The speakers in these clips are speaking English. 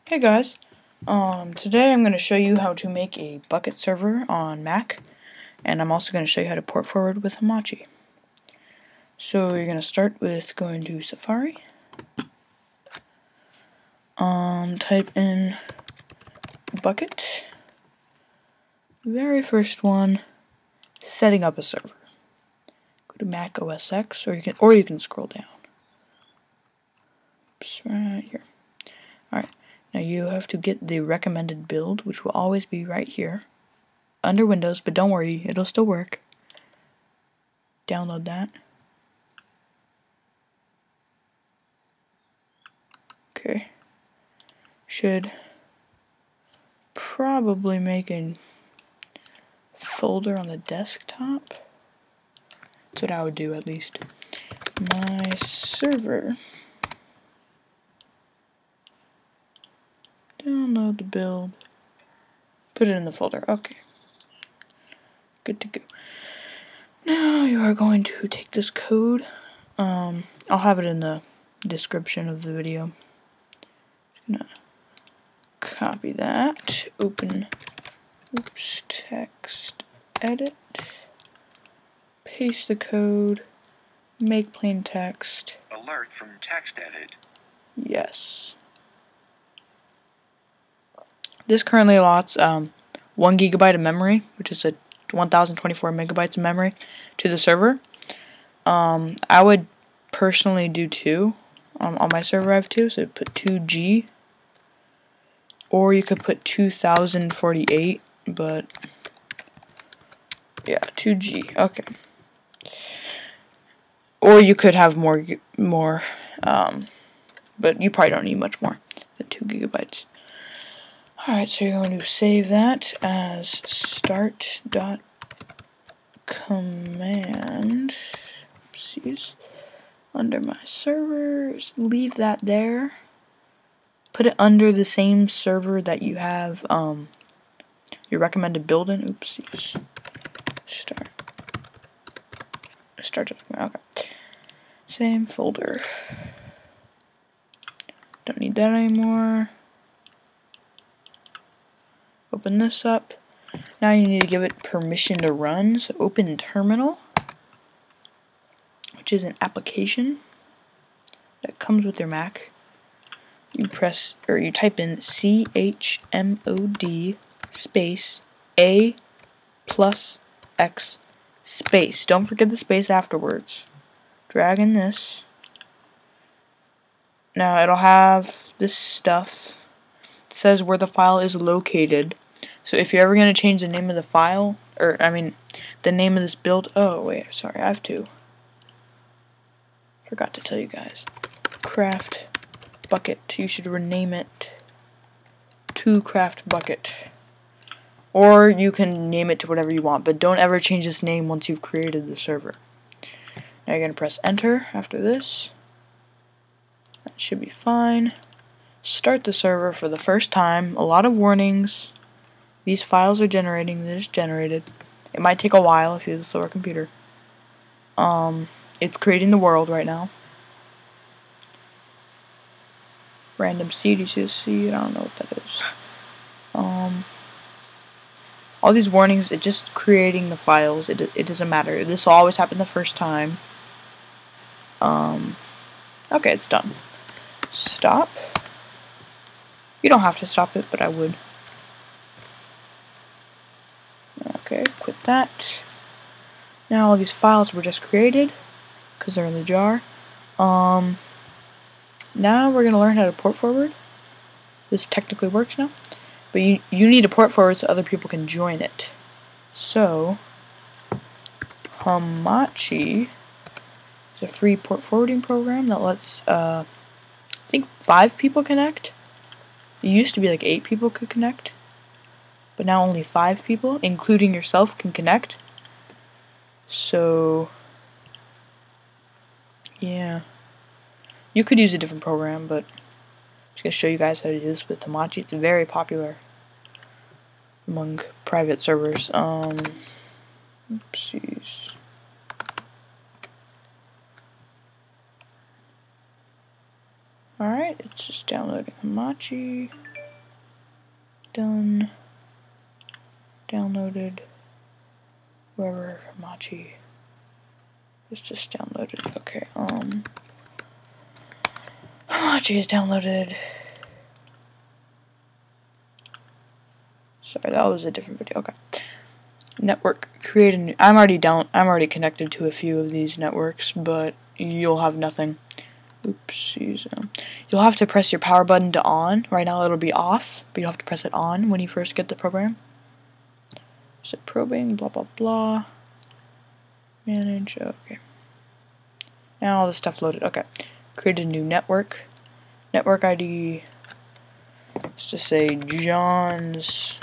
Hey guys, today I'm going to show you how to make a Bukkit server on Mac, and I'm also going to show you how to port forward with Hamachi. So you're going to start with going to Safari, type in Bukkit, very first one, setting up a server. Go to Mac OS X, or you can scroll down. Oops, right here. Alright. Now you have to get the recommended build, which will always be right here, under Windows, but don't worry, it'll still work. Download that. Okay. Should probably make a folder on the desktop. That's what I would do, at least. My server. Download the build. Put it in the folder. Okay. Good to go. Now you are going to take this code. I'll have it in the description of the video. Just gonna copy that. Open. Oops. Text. Edit. Paste the code. Make plain text. Alert from text edit. Yes. This currently allots 1 GB of memory, which is a 1024 megabytes of memory, to the server. I would personally do 2. On my server I have 2, so put 2G. Or you could put 2048, but yeah, 2G. Okay. Or you could have more, but you probably don't need much more than 2 gigabytes. Alright, so you're going to save that as start.command. Oopsies. Under my servers, leave that there. Put it under the same server that you have your recommended build in. Oopsies. Start. Okay. Same folder. Don't need that anymore. Open this up. Now you need to give it permission to run. So open terminal, which is an application that comes with your Mac. You press, or you type in chmod space A+X space. Don't forget the space afterwards. Drag in this. Now it'll have this stuff. It says where the file is located. So if you're ever going to change the name of the file, or I mean the name of this build, oh wait, sorry, I have to. Forgot to tell you guys. Craft Bukkit. You should rename it to Craft Bukkit. Or you can name it to whatever you want, but don't ever change this name once you've created the server. Now you're going to press enter after this. That should be fine. Start the server for the first time. A lot of warnings. These files are generating. They're just generated. It might take a while if you have a slower computer. It's creating the world right now. Random seed. You see a seed? I don't know what that is. All these warnings, it's just creating the files. It doesn't matter. This will always happen the first time. Okay, it's done. Stop. You don't have to stop it, but I would. Okay, quit that. Now all these files were just created because they're in the jar. Now we're going to learn how to port forward. This technically works now. But you need to port forward so other people can join it. So, Hamachi is a free port forwarding program that lets, I think 5 people connect. It used to be like 8 people could connect. But now only 5 people, including yourself, can connect. So, yeah. You could use a different program, but I'm just going to show you guys how to do this with Hamachi. It's very popular among private servers. Oopsies. Alright, it's just downloading Hamachi. Done. Downloaded. Wherever Hamachi is just downloaded. Okay, Hamachi is downloaded. Sorry, that was a different video. Okay. Network. Create a new. I'm already connected to a few of these networks, but you'll have nothing. Oopsies. You'll have to press your power button to on. Right now it'll be off, but you'll have to press it on when you first get the program. So probing, blah blah blah. Manage. Okay. Now all the stuff loaded. Okay. Create a new network. Network ID. Let's just say John's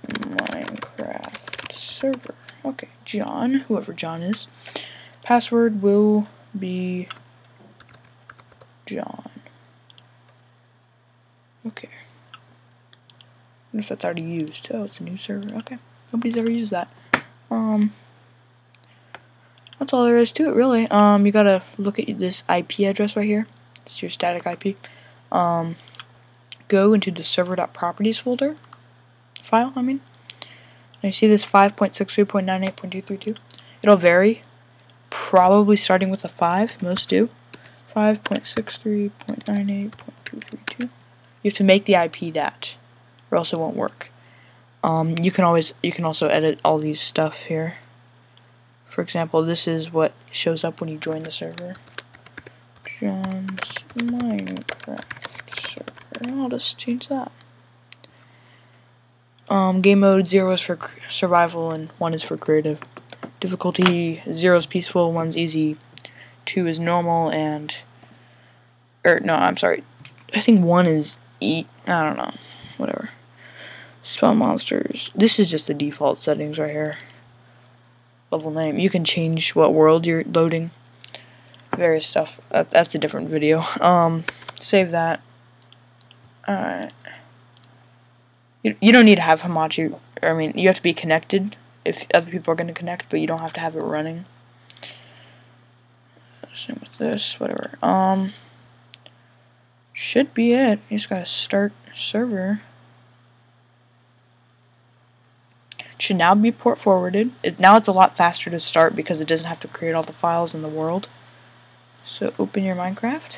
Minecraft server. Okay, John, whoever John is. Password will be John. Okay. I wonder if that's already used. Oh, it's a new server. Okay. Nobody's ever used that. That's all there is to it, really. You gotta look at this IP address right here. It's your static IP. Go into the server.properties folder. File, I mean. Now you see this 5.63.98.232. It'll vary. Probably starting with a 5. Most do. 5.63.98.232. You have to make the IP that, or else it won't work. You can also edit all these stuff here. For example, this is what shows up when you join the server. John's Minecraft server. I'll just change that. Game mode 0 is for survival and 1 is for creative. Difficulty 0 is peaceful, 1's easy, 2 is normal, and no, I'm sorry. I think 1 is I don't know. Whatever. Spawn monsters. This is just the default settings right here. Level name. You can change what world you're loading. Various stuff. That's a different video. Save that. Alright. You don't need to have Hamachi. I mean, you have to be connected if other people are going to connect, but you don't have to have it running. Same with this. Whatever. Should be it. You just gotta start server. Should now be port forwarded. Now it's a lot faster to start because it doesn't have to create all the files in the world. So open your Minecraft.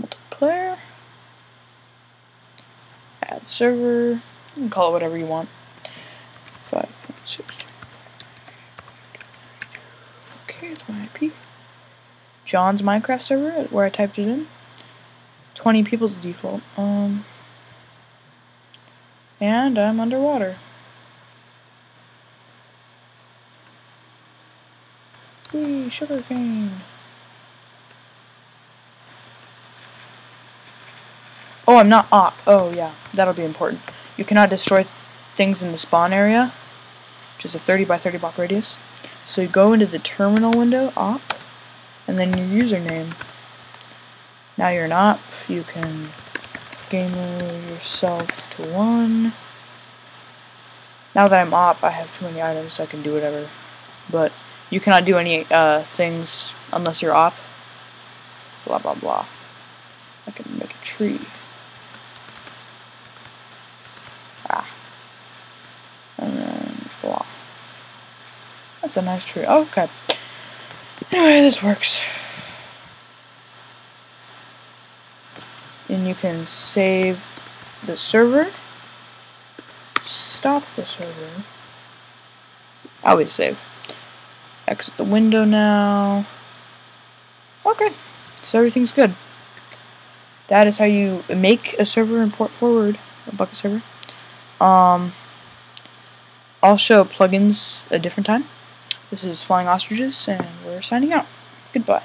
Multiplayer. Add server. You can call it whatever you want. 5.6. Okay, it's my IP. John's Minecraft server, where I typed it in. 20 people's default. And I'm underwater. Whee, sugarcane. Oh, I'm not op. Oh, yeah, that'll be important. You cannot destroy things in the spawn area, which is a 30 by 30 block radius. So you go into the terminal window, op, and then your username. Now you're an op, you can gamer yourself to 1. Now that I'm op, I have too many items, so I can do whatever. But you cannot do any things unless you're op. Blah, blah, blah. I can make a tree. And then blah. That's a nice tree. Oh, okay. Anyway, this works. And you can save the server. Stop the server. I always save. Exit the window now. Okay. So everything's good. That is how you make a server and port forward a Bukkit server. I'll show plugins a different time. This is Flying Ostriches, and we're signing out. Goodbye.